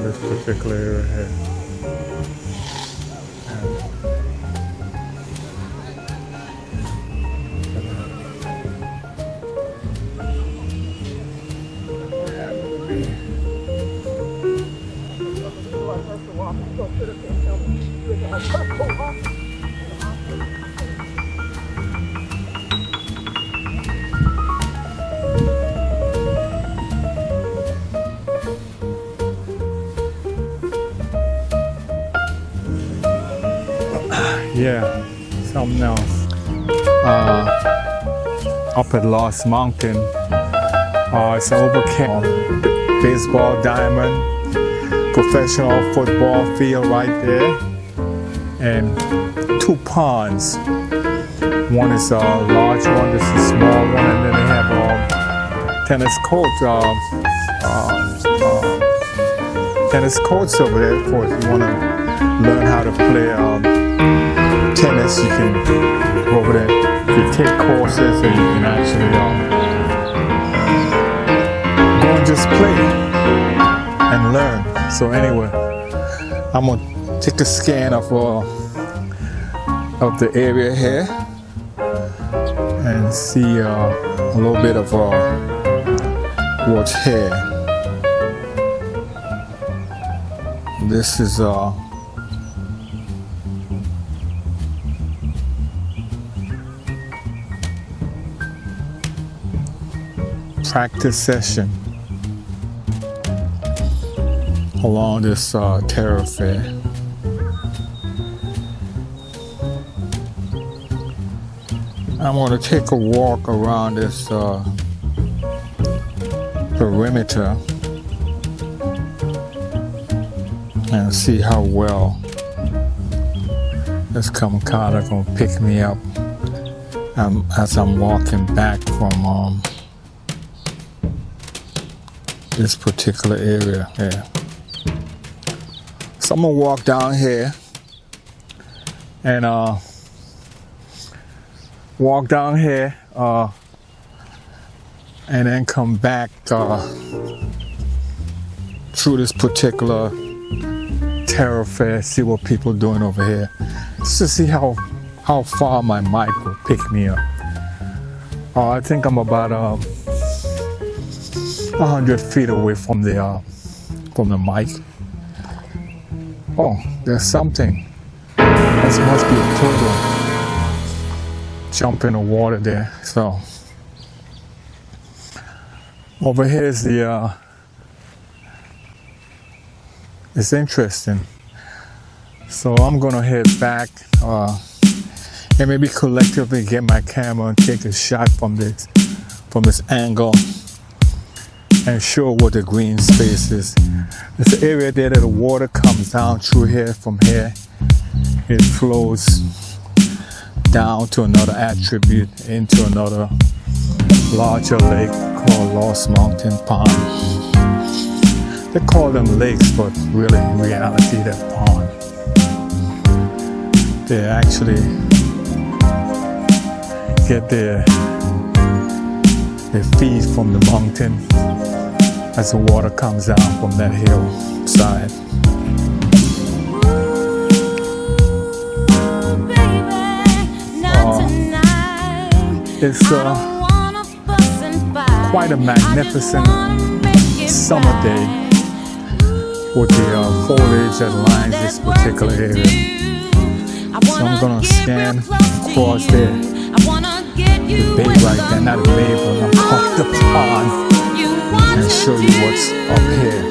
this particular area here. Yeah, something else. Up at Lost Mountain, it's an overcast baseball diamond, professional football field right there, and two ponds. One is a large one, this is a small one, and then they have tennis courts over there for if you want to learn how to play tennis. You can go over there. You take courses and you can actually go and just play and learn. So anyway, I'm gonna take a scan of the area here and see a little bit of what's here. This is practice session along this thoroughfare. I'm going to take a walk around this perimeter and see how well this Kamikata going to pick me up as I'm walking back from this particular area here. So I'm gonna walk down here and and then come back through this particular thoroughfare, see what people are doing over here, just to see how far my mic will pick me up. I think I'm about 100 feet away from the mic. Oh, there's something. This must be a turtle. Jump in the water there. So over here is it's interesting. So I'm gonna head back and maybe collectively get my camera and take a shot from this angle and show what the green space is. It's an area there that the water comes down through here. From here, it flows down to another attribute into another larger lake called Lost Mountain Pond. They call them lakes, but really in reality they're ponds. They actually get their feed from the mountain as the water comes down from that hillside. It's quite a magnificent summer day with the foliage that lines this particular area. So I'm gonna scan across there. The bay right there, not a bay, but I'm called the pond, and show you what's up here.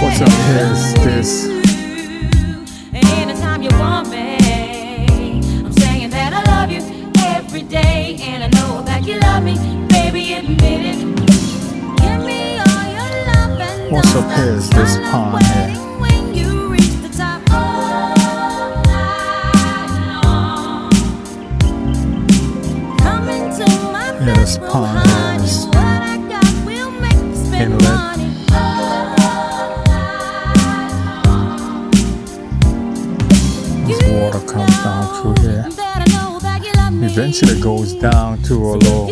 What's up here is this. Anytime you want me, I'm saying that I love you every day, and I know that you love me, baby, admit it. Give me all your love and what's up here is this pond here. When you reach the top all night long. Come into my This pond here is what I got will make you spend inlet. money. This water comes down through here. Eventually goes down to a little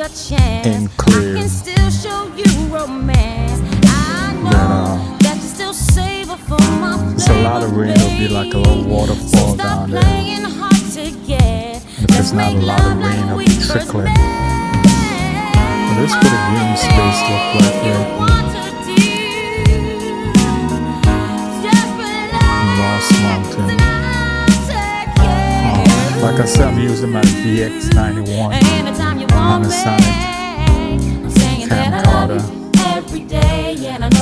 a chance, enclave I can still show you romance. I know that you still savor for my it's a lot of rain, it'll be like a little waterfall down there. playing hard to get. And if it's not a lot of rain, it'll be trickling. Well, this is what a green space look like here. Lost Mountain. Like I said, I'm using my VX91 Panasonic camcorder.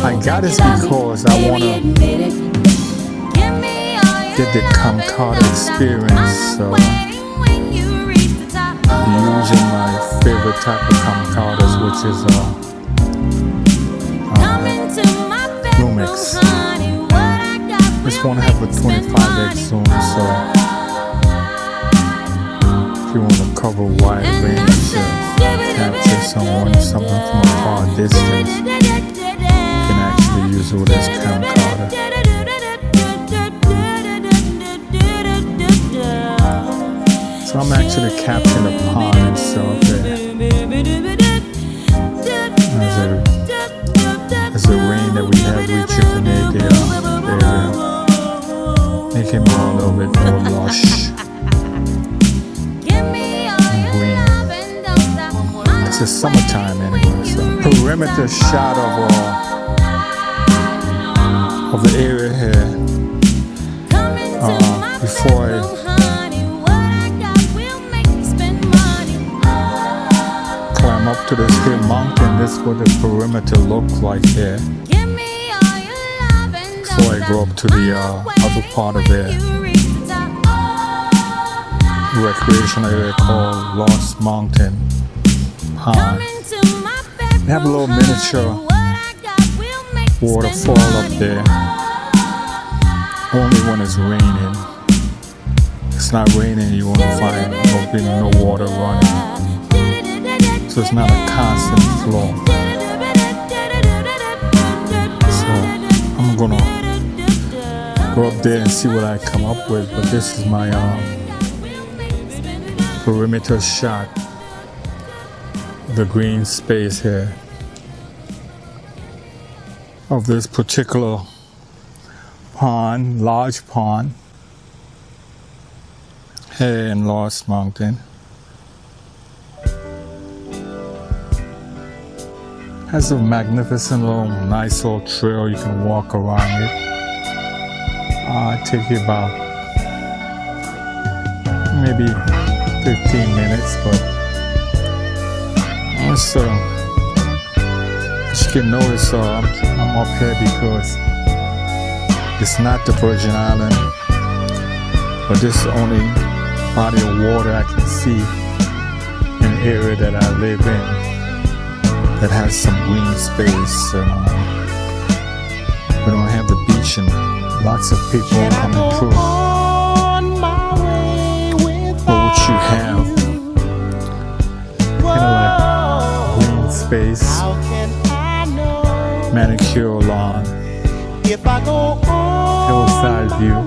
I got this because I want to get the camcorder experience. So I'm using my favorite type of camcorders, which is Lumix. This one have a 25x zoom, so if you want to cover a wide range to capture something from a far distance, you can actually use it with this camcorder. So I'm actually capturing the pond itself there. As the rain that we have rejuvenate the area, making it a little bit more lush and green. It's the summertime anyway, so perimeter shot of the area here before I climb up to this hill mountain. This is what the perimeter looks like here before I go up to the other part of the recreational area called Lost Mountain Pond. They have a little miniature waterfall up there, only when it's raining. It's not raining, you won't find there'll be no water running. So it's not a constant flow. So I'm gonna go up there and see what I come up with. But this is my perimeter shot, the green space here of this particular pond, large pond here in Lost Mountain. Has a magnificent little nice little trail, you can walk around it. Take you about maybe 15 minutes, but also as you can notice, I'm up here because it's not the Virgin Island, but this is the only body of water I can see in the area that I live in that has some green space. We don't have the beach and lots of people coming through. But what you have, kind of like green space, manicure lawn, hillside view,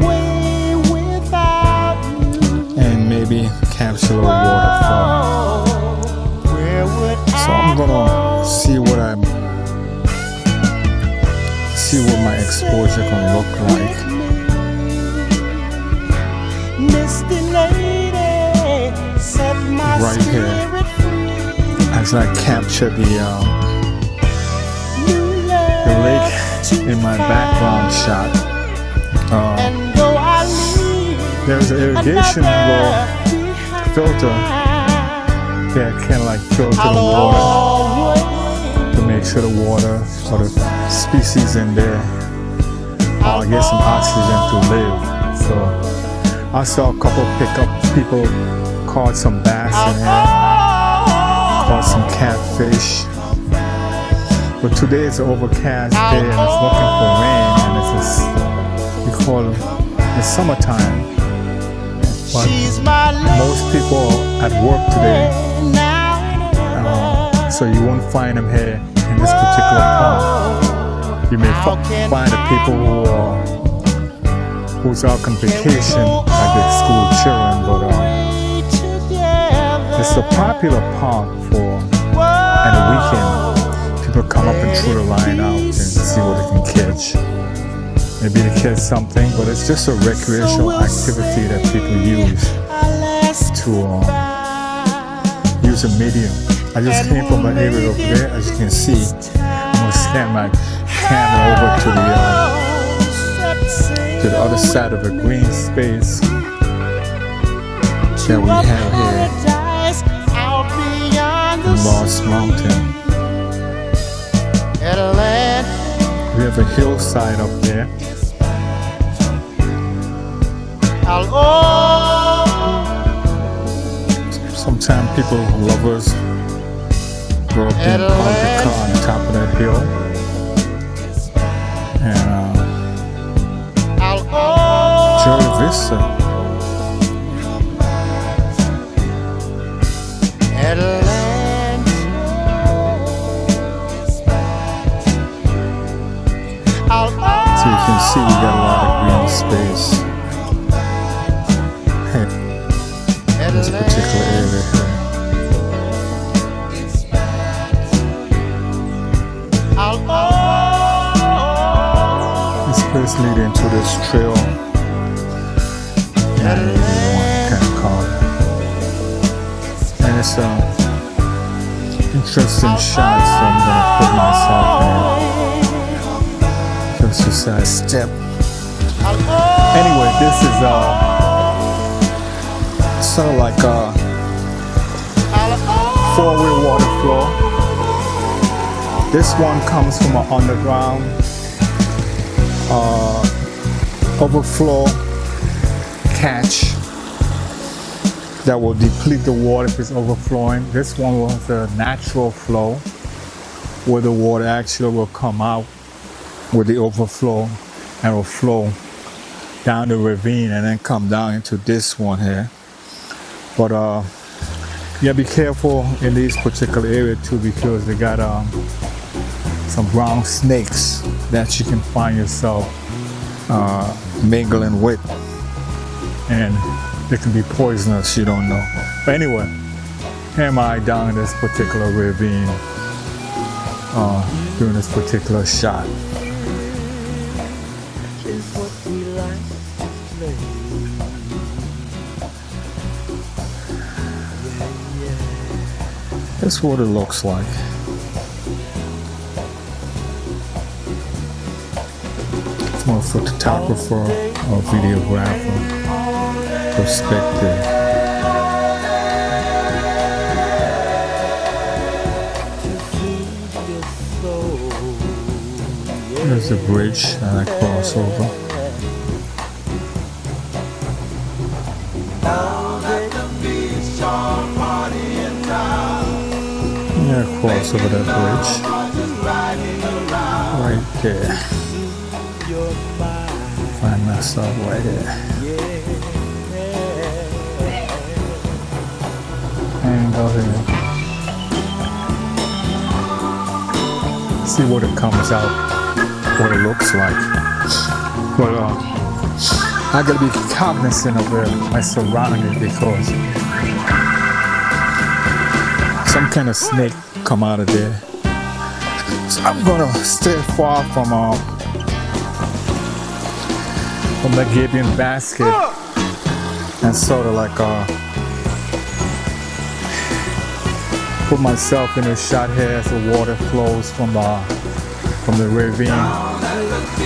and maybe capture a waterfall. So I'm gonna see what my exposure gonna look like. Right here, as I capture the lake in my background shot. There's an irrigation filter that can like filter the water to make sure the water or the species in there get some oxygen to live. So I saw a couple people caught some bass in there, caught some catfish. But today it's an overcast day and it's looking for rain, and we call it the summertime. But most people are at work today, so you won't find them here in this particular pond. You may find the people who's out on vacation, like the school children, but it's a popular park for weekend, people come up and throw the line out and see what they can catch. Maybe they catch something, but it's just a recreational activity that people use to use a medium. I just came from an area over there, as you can see. I'm gonna scan my camera over to the other side of the green space that we have here in Lost Mountain. We have a hillside up there. Sometimes people, lovers, go up and park the car on top of that hill. And enjoy the vista. So you can see we got a lot of green space in this particular area here. This place leads into this trail. Yeah, maybe one kind of call it. And it's interesting shot, so I'm gonna put myself in. Just a side step. Anyway, this is sort of like a four-way water flow. This one comes from an underground overflow catch that will deplete the water if it's overflowing. This one was a natural flow where the water actually will come out with the overflow and will flow down the ravine and then come down into this one here. But yeah, be careful in these particular areas too, because they got some brown snakes that you can find yourself mingling with, and they can be poisonous, you don't know. But anyway, here am I down in this particular ravine doing this particular shot. That's what it looks like. From a photographer or videographer perspective. There's a bridge and I cross over. Yeah, cross over that bridge. Right there. Find myself right there. And go ahead. See what it comes out, what it looks like. But I gotta be cognizant of my surroundings, because some kind of snake come out of there. So I'm gonna stay far from the gaping basket and sort of like put myself in a shot here as the water flows from the ravine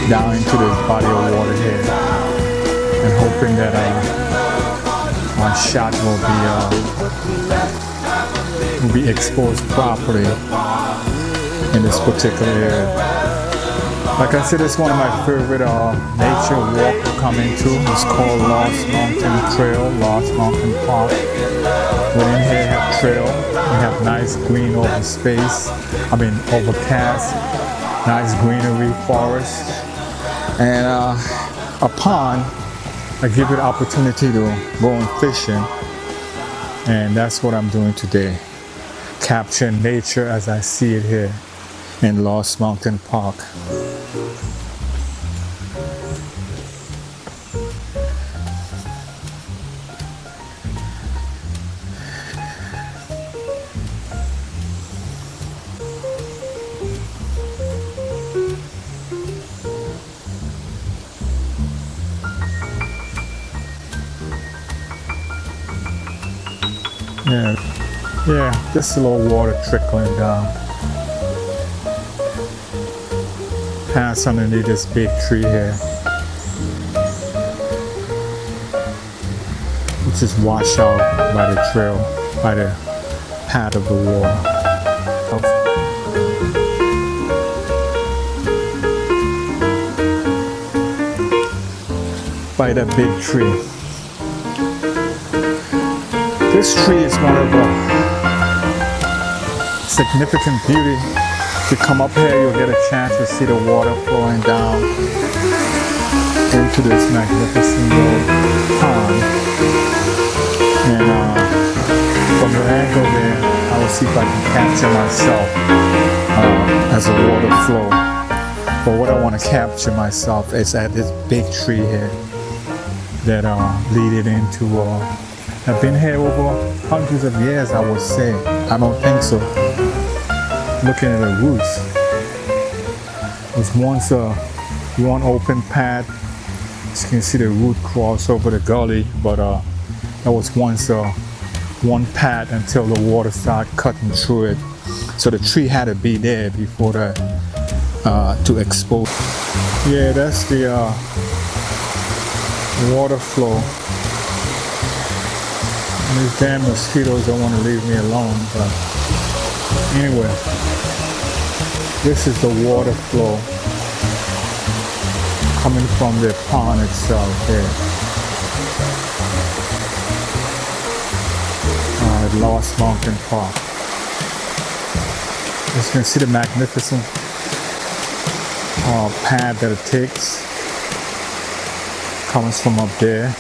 down into this body of water here, and hoping that my shot will be exposed properly in this particular area. Like I said, it's one of my favorite nature walk to come into. It's called Lost Mountain Trail, Lost Mountain Park. Within here, have trail. We have nice green open space. Overcast, nice greenery, forest, and a pond that give you the opportunity to go and fishing. And that's what I'm doing today. Capturing nature as I see it here in Lost Mountain Park. Yeah, just a little water trickling down. Pass underneath this big tree here, which is washed out by the trail, by the path of the water. By that big tree. This tree is one of the significant beauty. If you come up here, you'll get a chance to see the water flowing down into this magnificent little pond. And from the angle there, I will see if I can capture myself as the water flow. But what I want to capture myself is at this big tree here that lead it into. I've been here over hundreds of years, I would say. I don't think so. Looking at the roots, it was once one open path. As you can see, the root cross over the gully, but that was once one path until the water started cutting through it. So the tree had to be there before to expose. Yeah, that's the water flow. And these damn mosquitoes don't want to leave me alone, but anyway, this is the water flow coming from the pond itself here. At Lost Mountain Park. As you can see the magnificent path that it takes. Comes from up there,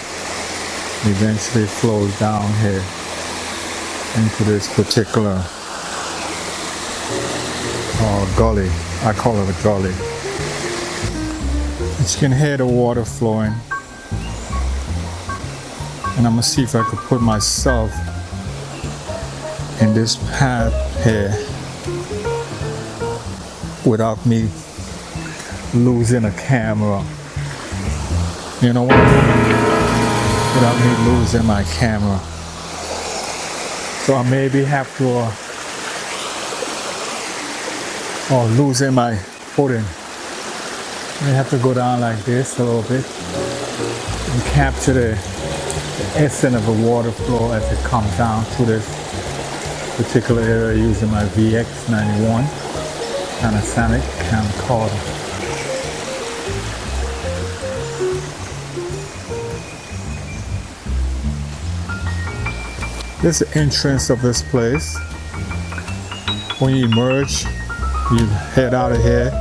eventually flows down here into this particular gully. I call it a gully. As you can hear the water flowing, and I'm gonna see if I could put myself in this path here without me losing a camera. You know what? Without me losing my camera. So I maybe have to, or losing my footing. I have to go down like this a little bit and capture the essence of the water flow as it comes down to this particular area using my VX91 Panasonic camcorder. This is the entrance of this place. When you emerge, you head out of here,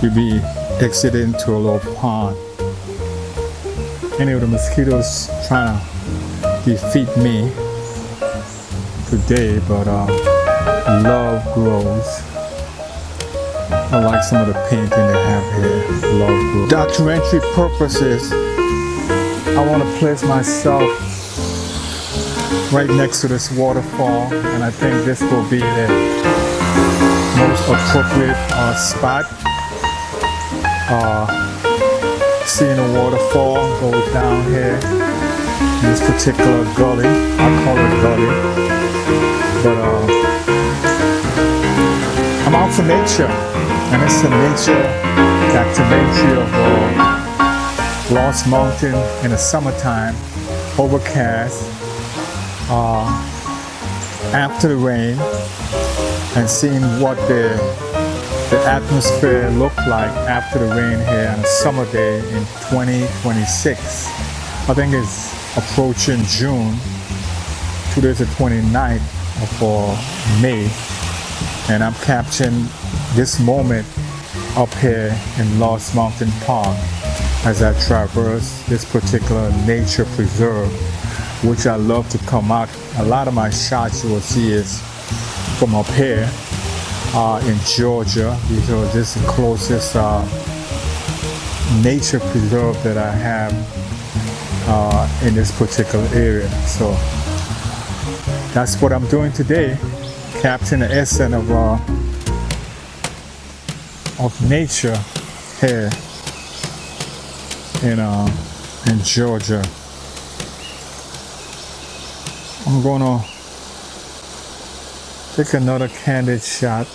you'll be exiting into a little pond. Any of the mosquitoes trying to defeat me today, but love grows. I like some of the painting they have here. Love grows. Documentary purposes, I want to place myself right next to this waterfall, and I think this will be the most appropriate spot. Seeing the waterfall goes down here in this particular gully. I call it gully, but I'm out for nature, and it's a nature documentary of Lost Mountain in the summertime, overcast. After the rain, and seeing what the atmosphere looked like after the rain here on a summer day in 2026. I think it's approaching June. Today's the 29th of May, and I'm capturing this moment up here in Lost Mountain Park as I traverse this particular nature preserve, which I love to come out. A lot of my shots you will see is from up here in Georgia, because this is the closest nature preserve that I have in this particular area. So that's what I'm doing today, capturing the essence of nature here in Georgia. I'm gonna Take another candid shot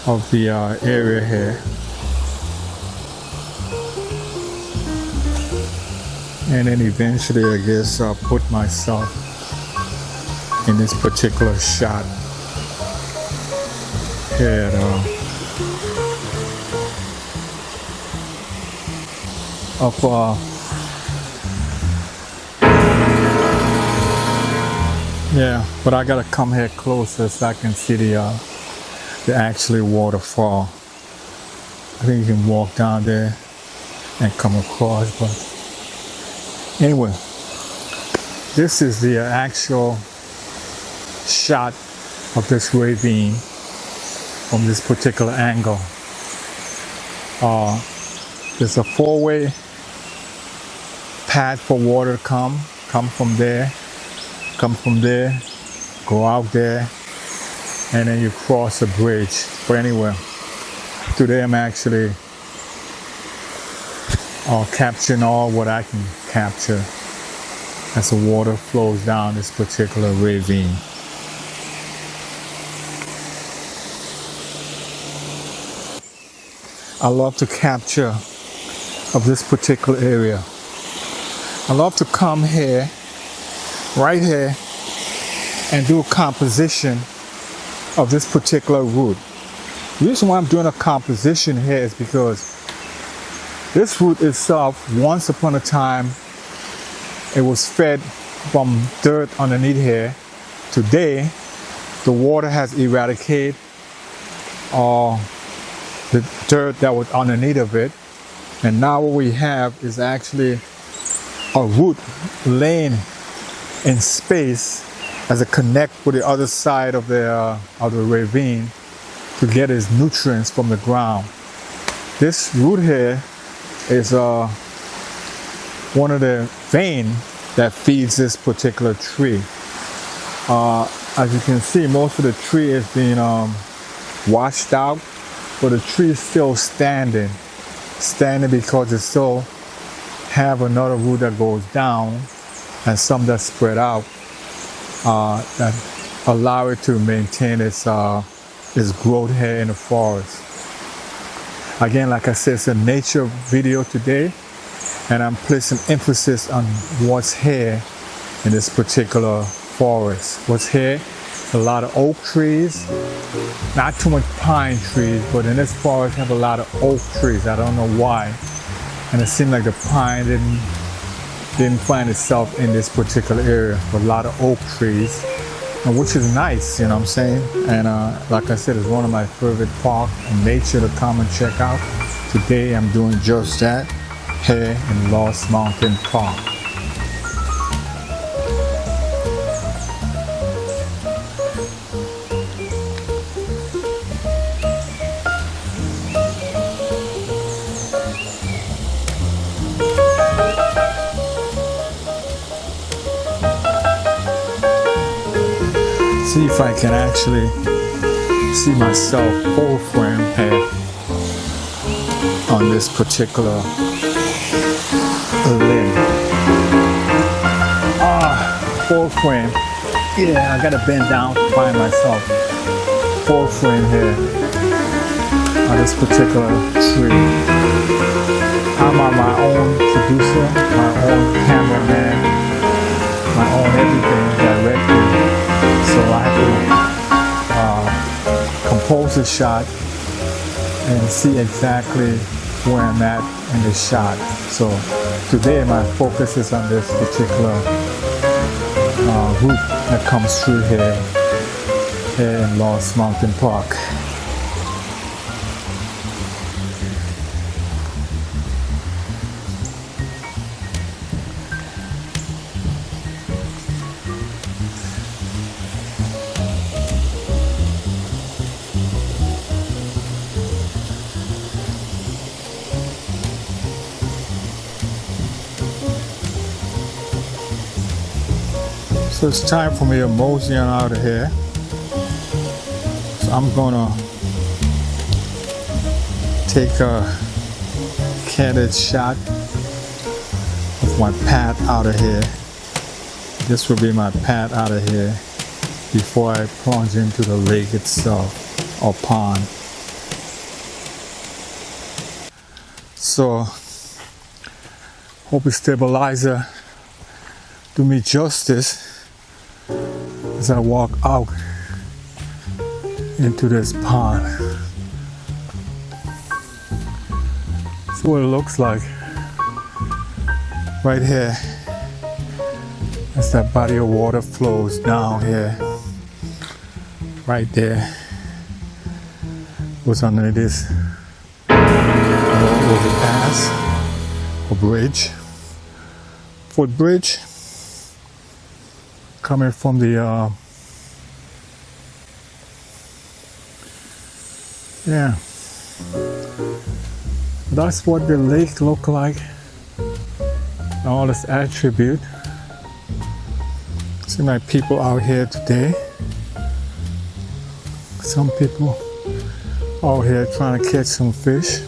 of the area here. And then eventually I guess I'll put myself in this particular shot here at yeah, but I gotta come here closer so I can see the actual waterfall. I think you can walk down there and come across, but anyway, this is the actual shot of this ravine from this particular angle. There's a four-way path for water to come from there, go out there, and then you cross a bridge. But anyway, today I'm actually capturing all what I can capture as the water flows down this particular ravine. I love to capture of this particular area. I love to come here, right here, and do a composition of this particular route. The reason why I'm doing a composition here is because this route itself, once upon a time, it was fed from dirt underneath here. Today, the water has eradicated the dirt that was underneath of it. And now what we have is actually a root laying in space as a connect with the other side of the ravine to get its nutrients from the ground. This root here is one of the veins that feeds this particular tree. As you can see, most of the tree is being washed out, but the tree is still standing because it still have another root that goes down and some that spread out that allow it to maintain its growth here in the forest. Again, like I said, it's a nature video today, and I'm placing emphasis on what's here in this particular forest. What's here? A lot of oak trees, not too much pine trees, but in this forest have a lot of oak trees. I don't know why. And it seemed like the pine didn't find itself in this particular area, but a lot of oak trees, and which is nice, you know what I'm saying? And like I said, it's one of my favorite parks and nature to come and check out. Today I'm doing just that here in Lost Mountain Park. See if I can actually see myself full frame here on this particular limb. Full frame. Yeah, I gotta bend down to find myself full frame here on this particular tree. I'm my own producer, my own cameraman, my own everything directly. So I have to compose a shot and see exactly where I'm at in the shot. So today my focus is on this particular route that comes through here in Lost Mountain Park. So it's time for me to mosey on out of here. So I'm gonna take a candid shot of my path out of here. This will be my path out of here. before I plunge into the lake itself or pond. So hope the stabilizer do me justice as I walk out into this pond. That's what it looks like right here. As that body of water flows down here, right there, goes under this overpass or bridge, footbridge, coming from the yeah. That's what the lake look like. All this attribute. See my people out here today. Some people out here trying to catch some fish.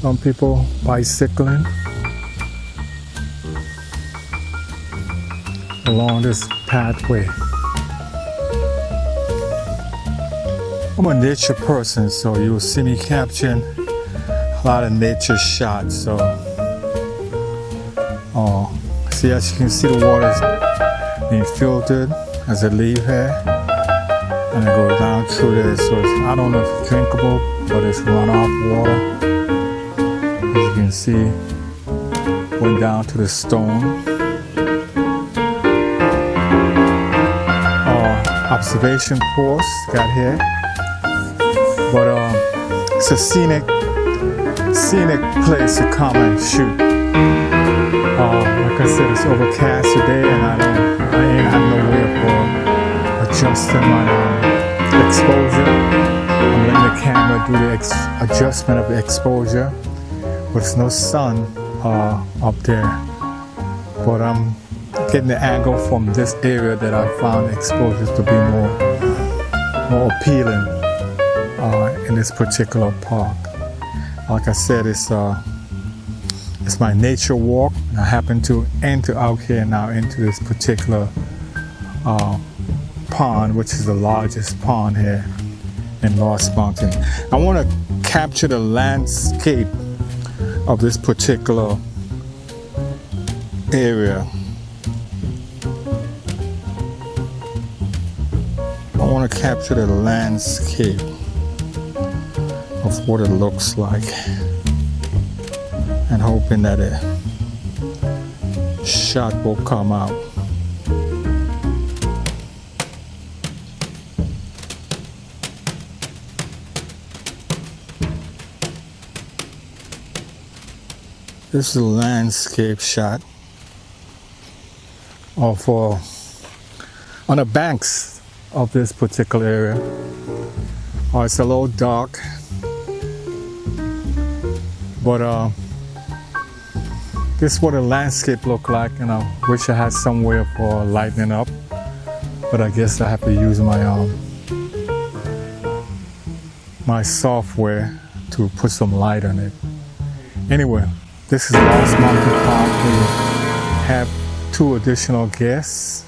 Some people bicycling along this pathway. I'm a nature person, so you'll see me capturing a lot of nature shots. So, see, as you can see, the water's being filtered as I leave here, and it goes down through there. So I don't know if it's drinkable, but it's runoff water. As you can see, going down to the stone. Observation post got here, but it's a scenic place to come and shoot. Like I said, it's overcast today, and I ain't have no way of adjusting my exposure. I'm letting the camera do the adjustment of the exposure, but there's no sun up there. But I'm getting the angle from this area that I found exposures to be more appealing in this particular park. Like I said, it's my nature walk. I happen to enter out here now into this particular pond, which is the largest pond here in Lost Mountain. I want to capture the landscape of this particular area. I want to capture the landscape of what it looks like, and hoping that a shot will come out. This is a landscape shot of on the banks of this particular area. It's a little dark, but this is what the landscape look like, and I wish I had some way of lightening up, but I guess I have to use my my software to put some light on it. Anyway, this is Lost Mountain Park. We have two additional guests,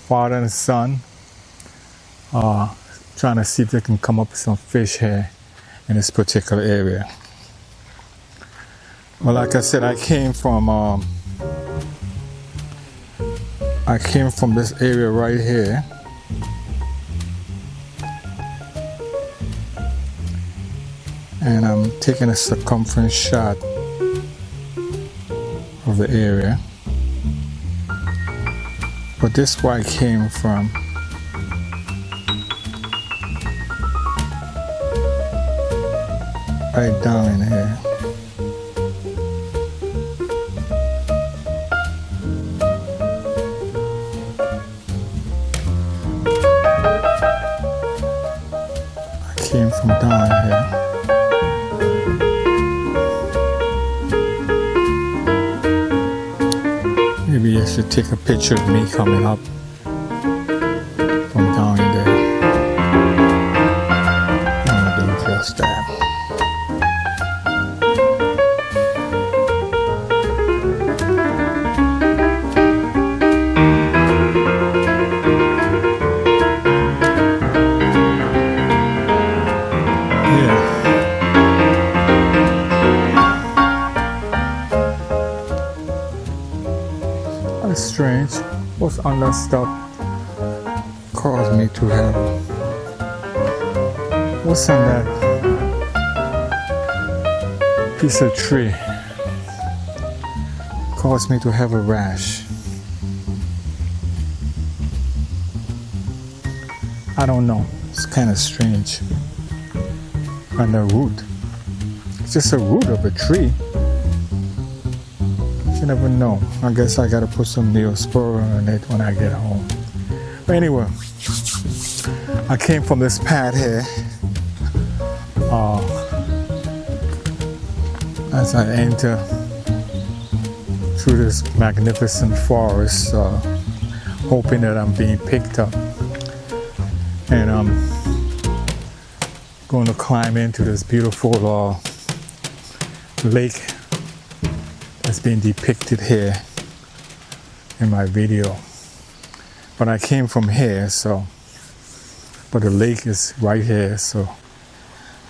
father and son, trying to see if they can come up with some fish here in this particular area. Well, like I said, I came from this area right here, and I'm taking a circumference shot of the area. But this is where I came from. Right down in here. I came from down here. Maybe I should take a picture of me coming up from down in there. I'm gonna do just that. strange. What's on that stuff caused me to have? What's on that piece of tree? Caused me to have a rash. I don't know. It's kind of strange. And the root. It's just a root of a tree. You never know. I guess I gotta put some Neosporin on it when I get home. But anyway, I came from this path here. As I enter through this magnificent forest, hoping that I'm being picked up. And I'm going to climb into this beautiful lake that's being depicted here in my video. But I came from here, but the lake is right here, so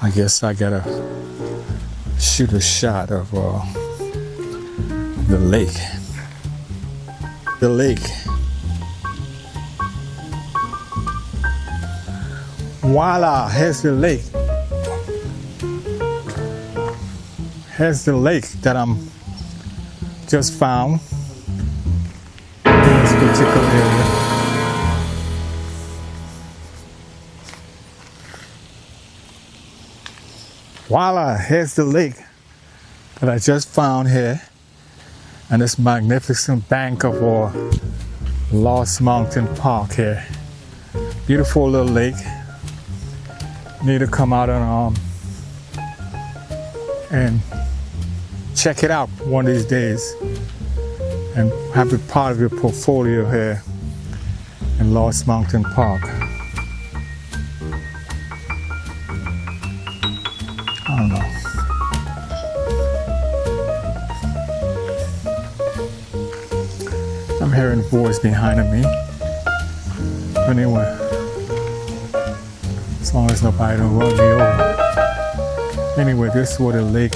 I guess I gotta shoot a shot of the lake. The lake. Voila, here's the lake. Here's the lake that I'm just found in this particular area. Voila, here's the lake that I just found here, and this magnificent bank of Lost Mountain Park here. Beautiful little lake. Need to come out and check it out one of these days and have it part of your portfolio here in Lost Mountain Park. I don't know. I'm hearing a voice behind me. Anyway, as long as nobody don't run me over. Anyway, this is what the lake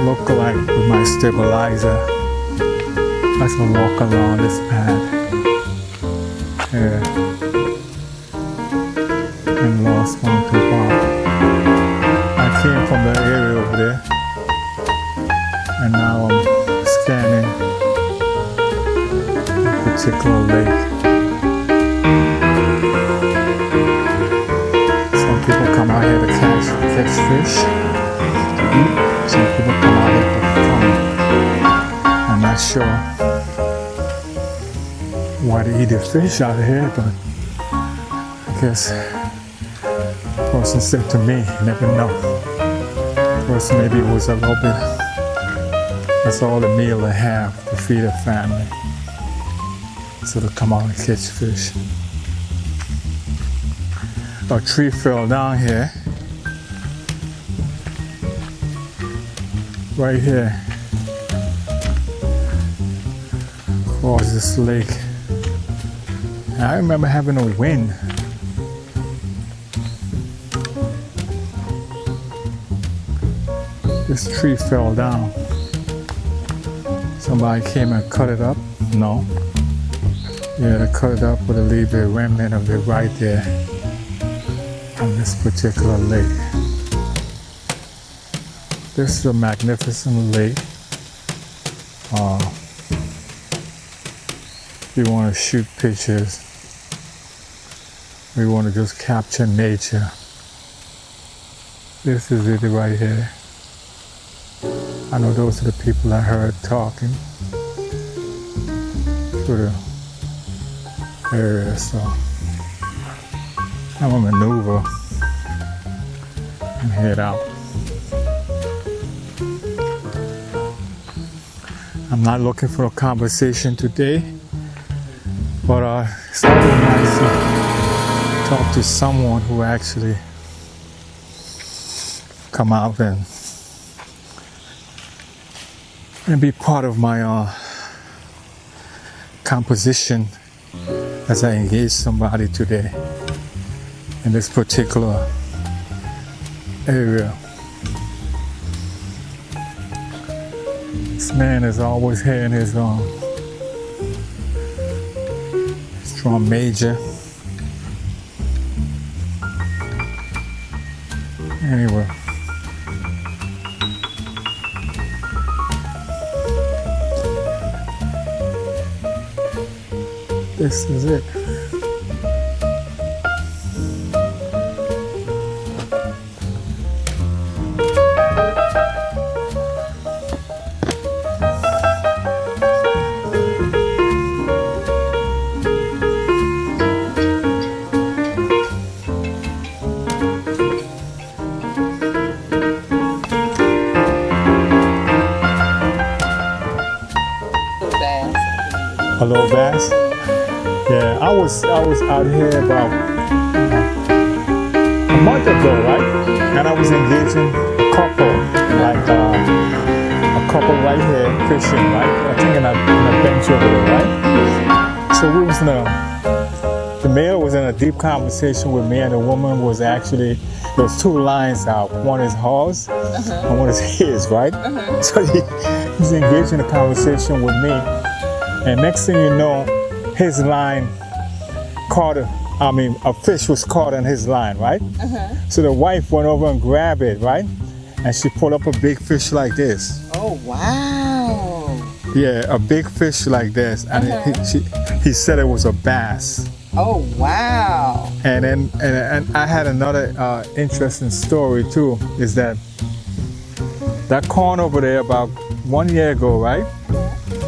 look like with my stabilizer. As I walk along this path here in Lost Mountain Park. I came from the area over there, and now I'm scanning a particular lake. Some people come out here to catch fish. Some people come out here for fun. I'm not sure why they eat the fish out of here, but I guess the person said to me, you never know. First, maybe it was a little bit, that's all the meal they have to feed a family. So they come out and catch fish. A tree fell down here. Right here. Across this lake. And I remember having a wind. This tree fell down. Somebody came and cut it up? No. Yeah, they cut it up, but they leave a remnant of it right there on this particular lake. This is a magnificent lake. If you want to shoot pictures, we want to just capture nature. This is it right here. I know those are the people I heard talking through the area, so I'm gonna maneuver and head out. I'm not looking for a conversation today, but it's always nice to talk to someone who actually come out and be part of my composition as I engage somebody today in this particular area. This man is always here in his Drum major. Anyway. This is it. A little bass. Yeah, I was out here about a month ago, right? And I was engaging a couple, like a couple right here fishing, right? I think in a bench over there, right? So we was the male was in a deep conversation with me, and the woman was actually, there's two lines out. One is hers, and one is his, right? So he's engaged in a conversation with me. And next thing you know, his line caught a fish was caught on his line, right? So the wife went over and grabbed it, right? And she pulled up a big fish like this. Oh, wow. Yeah, a big fish like this. And he said it was a bass. Oh, wow. And then and I had another interesting story too, is that corn over there about 1 year ago, right?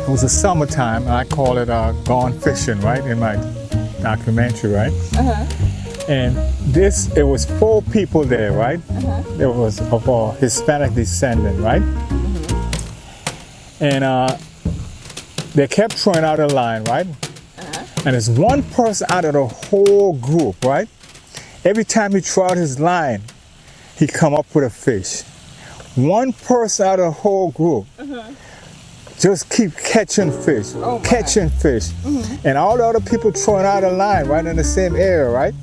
It was the summertime, and I call it gone fishing, right, in my documentary, right? And it was 4 people there, right? There was of a Hispanic descendant, right? And they kept throwing out a line, right? And there's one person out of the whole group, right? Every time he threw out his line, he come up with a fish. One person out of the whole group just keep catching fish, catching fish. And all the other people throwing out a line right in the same area, right?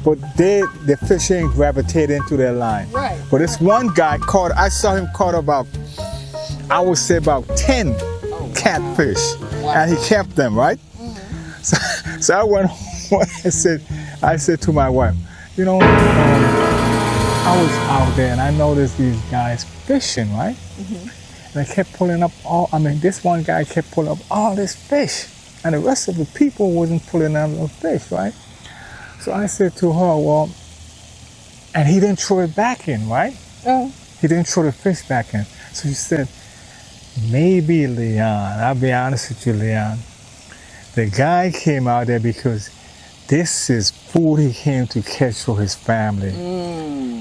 But the fish ain't gravitated into their line. Right. But this one guy caught, I saw him caught about, I would say about 10 catfish. And he kept them, right? So I went home and I said to my wife, you know, I was out there and I noticed these guys fishing, right? And I kept pulling up this one guy kept pulling up all this fish, and the rest of the people wasn't pulling out the fish, right? So I said to her, well, and he didn't throw it back in, right? He didn't throw the fish back in. So she said, maybe Leon, I'll be honest with you, Leon, the guy came out there because this is food he came to catch for his family.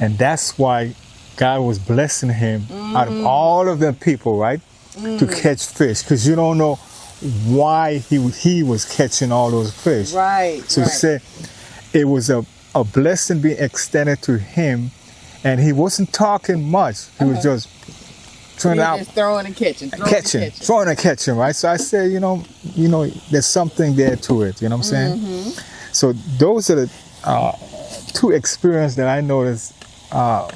And that's why God was blessing him out of all of the people, right? To catch fish. Because you don't know why he was catching all those fish. Right. So he said it was a blessing being extended to him. And he wasn't talking much. He was just throwing out. Just throwing and catching. Throwing and catching, right? So I said, you know, there's something there to it. You know what I'm saying? So those are the 2 experiences that I noticed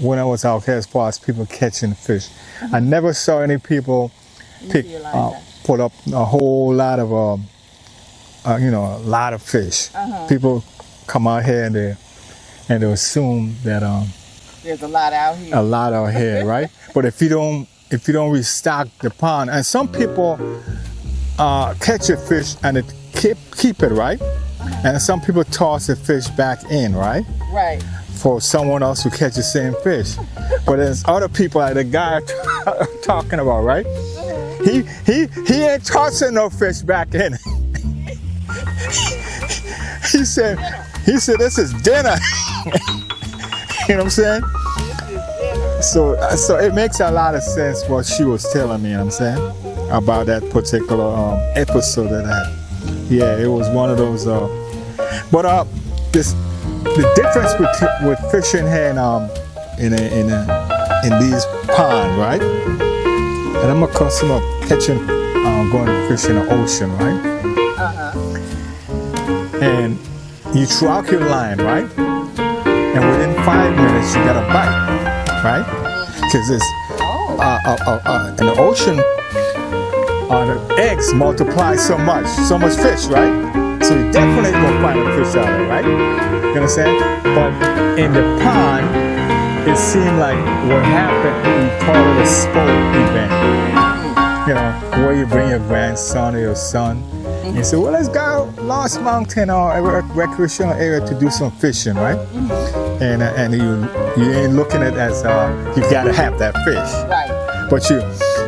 when I was out here as far as people catching fish. I never saw any people pull up a whole lot of, a lot of fish. People come out here and they assume that there's a lot out here. A lot out here, right? But if you don't restock the pond, and some people catch a fish and they keep it, right? And some people toss the fish back in, right? Right. For someone else to catch the same fish. But there's other people like the guy talking about, right? He ain't tossing no fish back in. He said this is dinner. You know what I'm saying? So it makes a lot of sense what she was telling me, you know what I'm saying? About that particular episode that I had. Yeah, it was one of those but the difference with fishing here in these ponds, right? And I'm accustomed to catching, going to fish in the ocean, right? And you throw out your line, right? And within 5 minutes you got a bite, right? Because it's in the ocean, the eggs multiply so much fish, right? So you definitely gonna find a fish out there, right? You understand? But in the pond, it seemed like what happened, we call it a sport event. You know, where you bring your grandson or your son, and you say, well, let's go Lost Mountain or a recreational area to do some fishing, right? And you ain't looking at it as you gotta have that fish. Right. But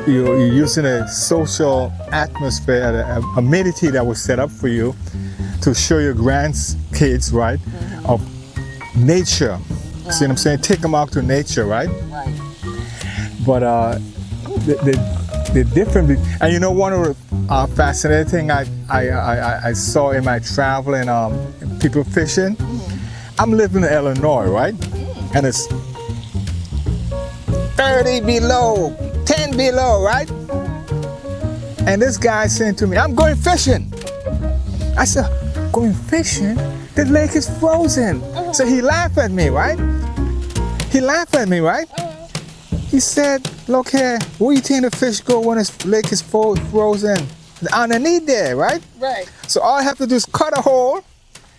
you're using a social atmosphere, a amenity that was set up for you to show your grandkids, right, of nature. See what I'm saying? Take them out to nature, right? Right. But the different, and you know, one of the fascinating thing I saw in my travel and people fishing. I'm living in Illinois, right? And it's 30 below, 10 below, right? And this guy saying to me, I'm going fishing. I said, going fishing? The lake is frozen. So he laughed at me, right? He laughed at me, right? He said, look here, where you think the fish go when the lake is frozen? Underneath there, right? Right. So all I have to do is cut a hole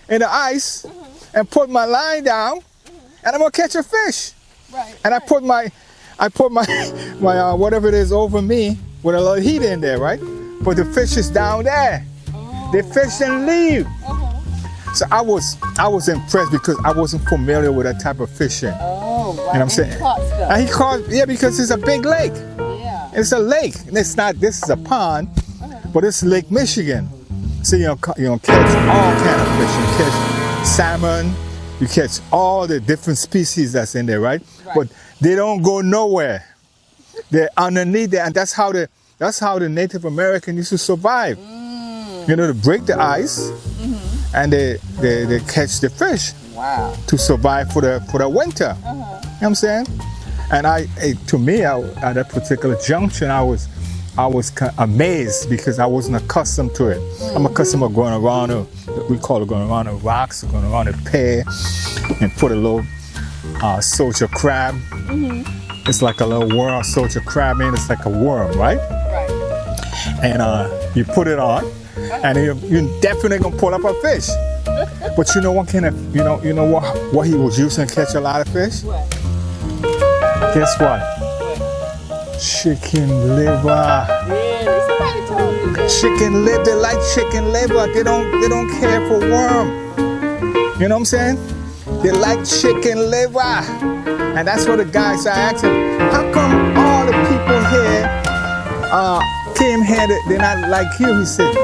in the ice and put my line down, and I'm gonna catch a fish. Right. And I put my whatever it is over me with a little heat in there, right? But the fish is down there. The fish didn't leave. So I was impressed because I wasn't familiar with that type of fishing. Oh, right. You know what I'm saying? And caught stuff. And he caught, yeah, because it's a big lake. Yeah. It's a lake. And it's not, this is a pond, but it's Lake Michigan. So you know, catch all kind of fish. You catch salmon, you catch all the different species that's in there, right? But they don't go nowhere. They're underneath there, and that's how the Native American used to survive. You know, to break the ice, and they catch the fish. Wow. To survive for the winter. You know what I'm saying? And to me, at that particular junction, I was amazed because I wasn't accustomed to it. I'm accustomed to going around, we call it going around the rocks, going around a pier, and put a little soldier crab. It's like a little worm, soldier crab in. It's like a worm, right? Right. And you put it on, and you're definitely gonna pull up a fish. But you know what kind of, you know what he was using to catch a lot of fish? What? Guess what? Chicken liver. Really? Somebody told me that. Chicken liver. They like chicken liver. They don't care for worm. You know what I'm saying? They like chicken liver. And that's what the guy said. I asked him, how come all the people here came here, they're not like you? He said,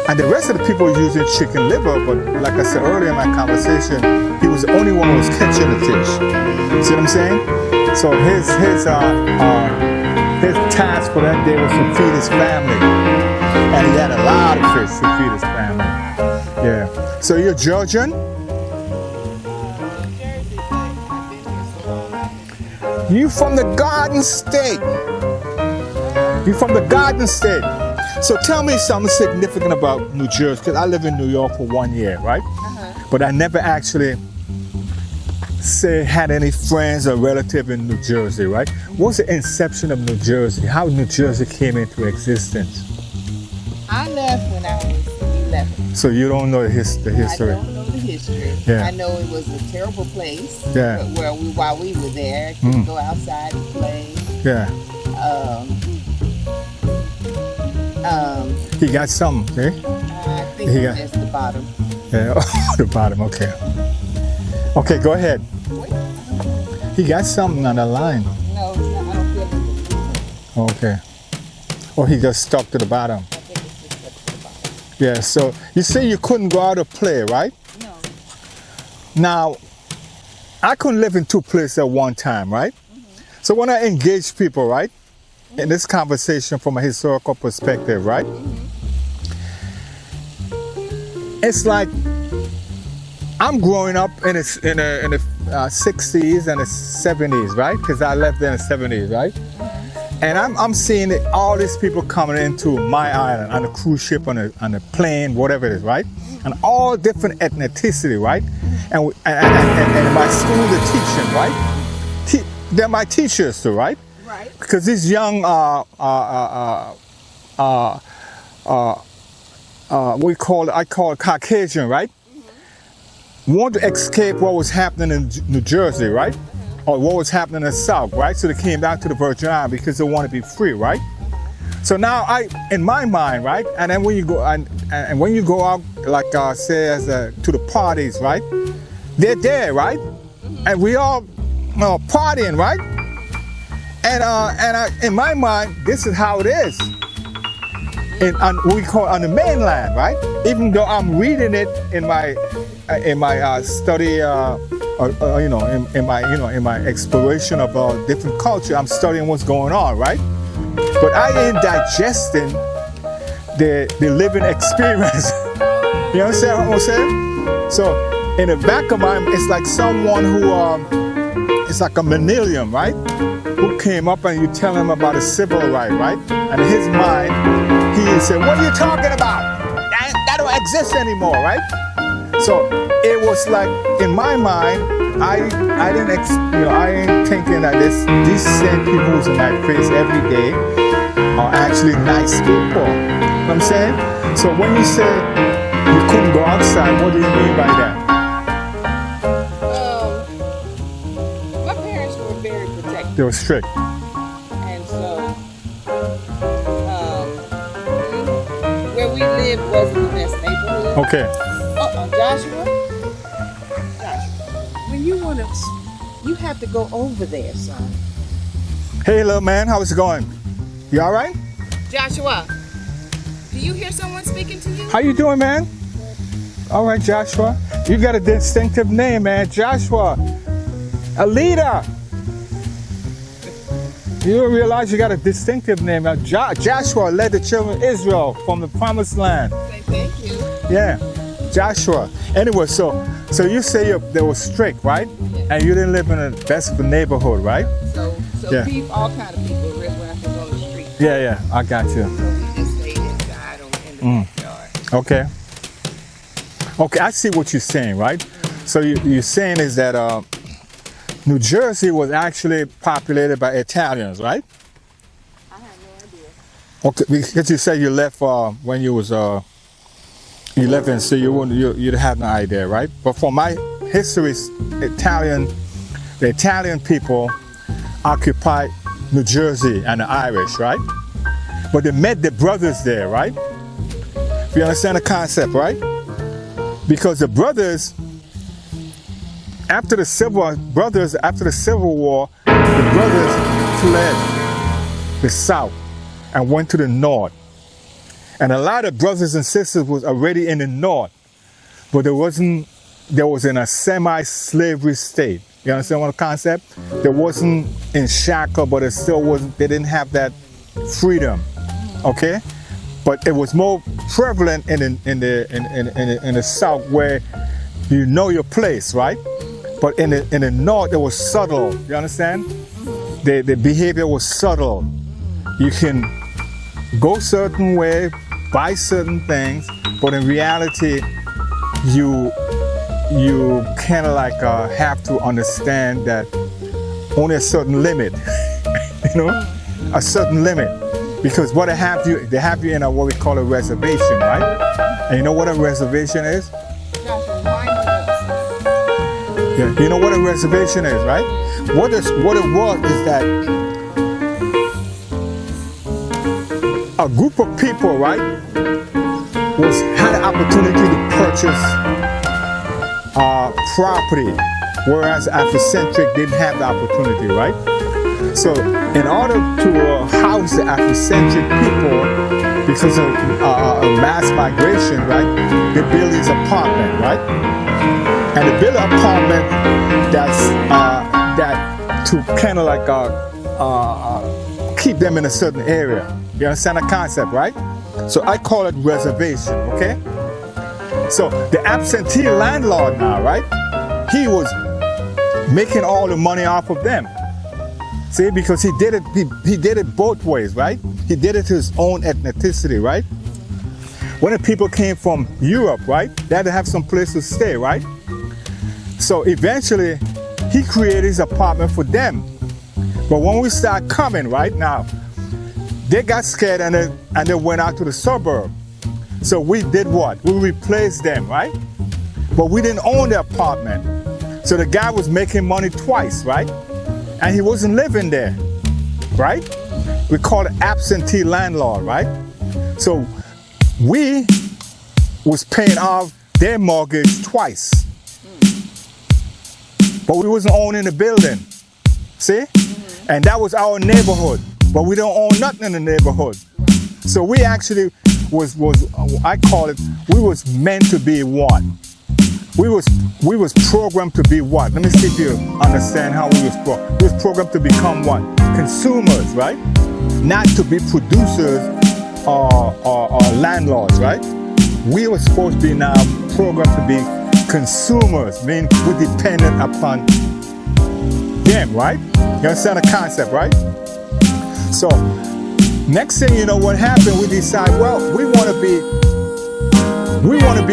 and the rest of the people were using chicken liver, but like I said earlier in my conversation, he was the only one who was catching the fish. See what I'm saying? So his task for that day was to feed his family. And he had a lot of fish to feed his family. Yeah. So you're Georgian? You from the Garden State. You from the Garden State. So tell me something significant about New Jersey, because I lived in New York for 1 year, right? But I never actually had any friends or relative in New Jersey, right? What's the inception of New Jersey? How New Jersey came into existence? I left when I was 11. So you don't know the history? I don't know the history. Yeah. I know it was a terrible place. Yeah. While we were there, couldn't go outside and play. Yeah. He got something, eh? I think He it's got- just the bottom. Yeah, the bottom, okay. Okay, go ahead. He got something on the line. No, it's not, I don't feel it. Okay. Or he just stuck to the bottom. I think it's just up to the bottom. Yeah, so you say you couldn't go out to play, right? No. Now, I couldn't live in two places at one time, right? So when I engage people, right, in this conversation from a historical perspective, right, it's like I'm growing up in the 60s and the 70s, right? Because I left there in the 70s, right? And I'm seeing all these people coming into my island on a cruise ship, on a plane, whatever it is, right? And all different ethnicity, right? And in my school, they're teaching, right? They're my teachers too, right? Right. Because these young I call it Caucasian, right? Want to escape what was happening in New Jersey, right? Or what was happening in the South, right? So they came down to the Virgin Islands because they want to be free, right? So now in my mind, right? And then when you go and when you go out, like say to the parties, right? They're there, right? And we all partying, right? And in my mind, this is how it is. We call it on the mainland, right? Even though I'm reading it in my study, in my exploration of different culture, I'm studying what's going on, right? But I ain't digesting the living experience. You understand what I'm saying? So in the back of my mind, it's like someone who, it's like a millennium, right? Who came up and you tell him about a civil right, right? And in his mind, he said, what are you talking about? That don't exist anymore, right? So it was like, in my mind, I ain't thinking that these same people who's in my face every day are actually nice people. You know what I'm saying? So when you say you couldn't go outside, what do you mean by that? My parents were very protective. They were strict. And so, where we lived wasn't the best neighborhood. Okay. Joshua, when you have to go over there, son. Hey, little man, how's it going? You all right? Joshua, do you hear someone speaking to you? How you doing, man? All right, Joshua. You got a distinctive name, man. Joshua. A leader. You don't realize you got a distinctive name. Now, Joshua led the children of Israel from the promised land. Say thank you. Yeah, Joshua. Anyway, so you say they were strict, right? Yeah. And you didn't live in the best of the neighborhood, right? So Yeah. people, all kind of people was on the street. Yeah, I got you. So we just stayed inside in the backyard. Okay. Okay, I see what you're saying, right? So you're saying is that New Jersey was actually populated by Italians, right? I have no idea. Okay, because you said you left when you was 11, so you'd have no idea, right? But for my history, the Italian people occupied New Jersey and the Irish, right? But they met the brothers there, right? You understand the concept, right? Because the brothers, after the Civil War, the brothers fled the South and went to the North. And a lot of brothers and sisters was already in the North, but there was in a semi-slavery state. You understand what the concept? There wasn't in shackle, but it still wasn't, they didn't have that freedom, okay? But it was more prevalent in the South where you know your place, right? But in the North, it was subtle. You understand? The behavior was subtle. You can go certain way, buy certain things, but in reality, you kind of like have to understand that only a certain limit, you know, a certain limit. Because what they have you in what we call a reservation, right? And you know what a reservation is? Yeah, you know what a reservation is, right? What it was is that a group of people, right, had an opportunity to purchase property, whereas Afrocentric didn't have the opportunity, right? So in order to house the Afrocentric people, because of mass migration, right, they build these apartments, right? And they build an apartment that to kind of like keep them in a certain area. You understand the concept, right? So I call it reservation, okay? So the absentee landlord now, right? He was making all the money off of them. See, because he did it both ways, right? He did it to his own ethnicity, right? When the people came from Europe, right, they had to have some place to stay, right? So eventually, he created his apartment for them. But when we start coming, right now, they got scared and they went out to the suburb. So we did what? We replaced them, right? But we didn't own the apartment. So the guy was making money twice, right? And he wasn't living there, right? We call it absentee landlord, right? So we was paying off their mortgage twice. But we wasn't owning the building, see? And that was our neighborhood, but we don't own nothing in the neighborhood. So we actually I call it, we was meant to be one. We was programmed to be what? Let me see if you understand how we was programmed. We was programmed to become what? Consumers, right? Not to be producers or landlords, right? We were supposed to be now programmed to be consumers, meaning we're dependent upon them, right? You understand the concept, right? So next thing you know, what happened? We decide, well, we want to be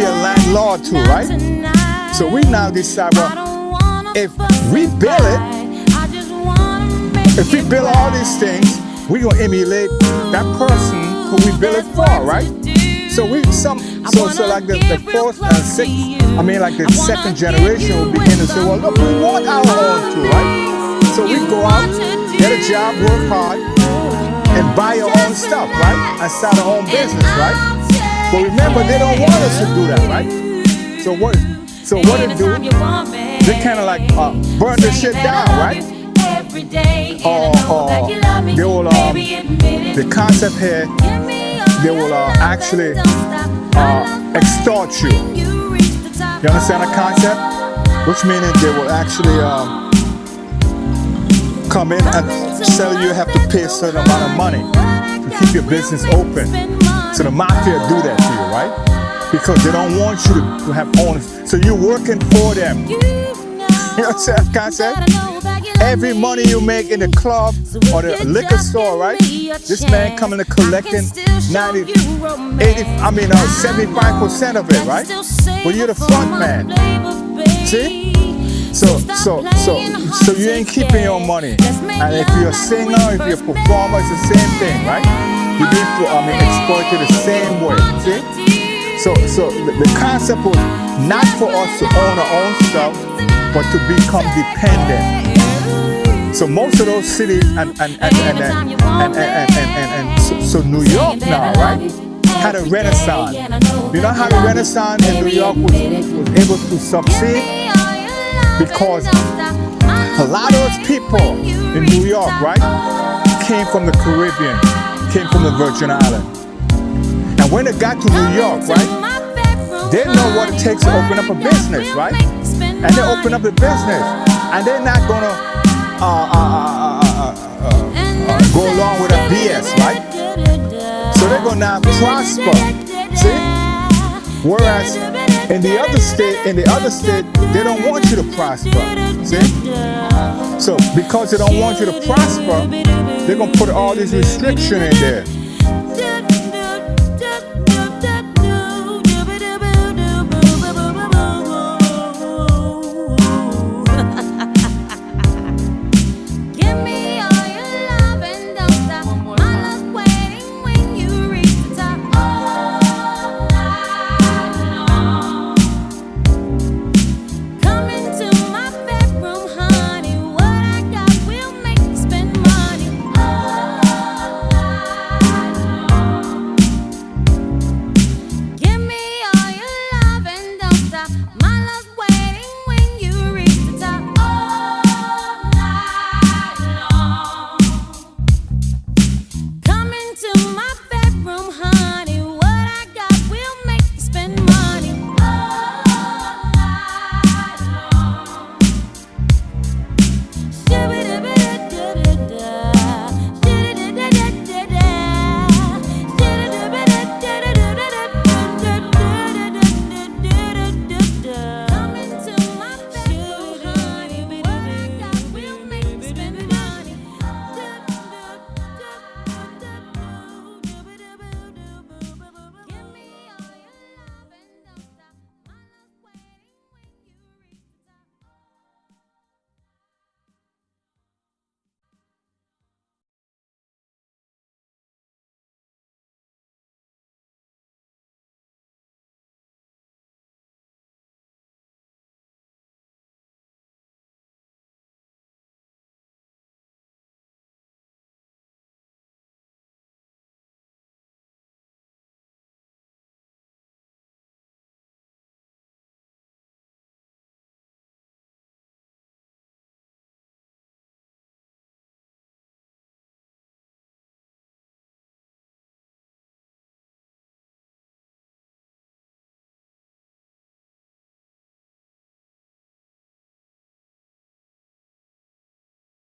a landlord too, right? So we now decide, well, if we build all these things, we're gonna emulate that person who we build it for, right? So so like the fourth and sixth, like the second generation will begin to say, well, look, we want our own too, right? So we go out, get a job, work hard, and buy your own stuff, right? And start our own business, right? But remember, they don't want us to do that, right? So what they do, they kind of like burn the shit down, right? Or they will, the concept here, they will actually extort you. You understand the concept? Which means they will actually come in and tell you have to pay a certain amount of money to keep your business open. So the mafia do that to you, right? Because they don't want you to have owners. So you're working for them. You understand the concept? Every money you make in the club or the liquor store, right? This man coming to collecting 75% of it, right? But you're the front man. See? So you ain't keeping your money. And if you're a singer, if you're a performer, it's the same thing, right? You're being exploited the same way. See? So the concept was not for us to own our own stuff, but to become dependent. So most of those cities so New York now, right, had a renaissance. You know how the renaissance in New York was able to succeed? Because a lot of those people in New York, right, came from the Caribbean, came from the Virgin Islands. And when they got to New York, right, they know what it takes to open up a business, right? And they open up a business, and they're not gonna go along with a BS, right? So they're gonna prosper. See? Whereas in the other state, they don't want you to prosper. See? So because they don't want you to prosper, they're gonna put all these restrictions in there.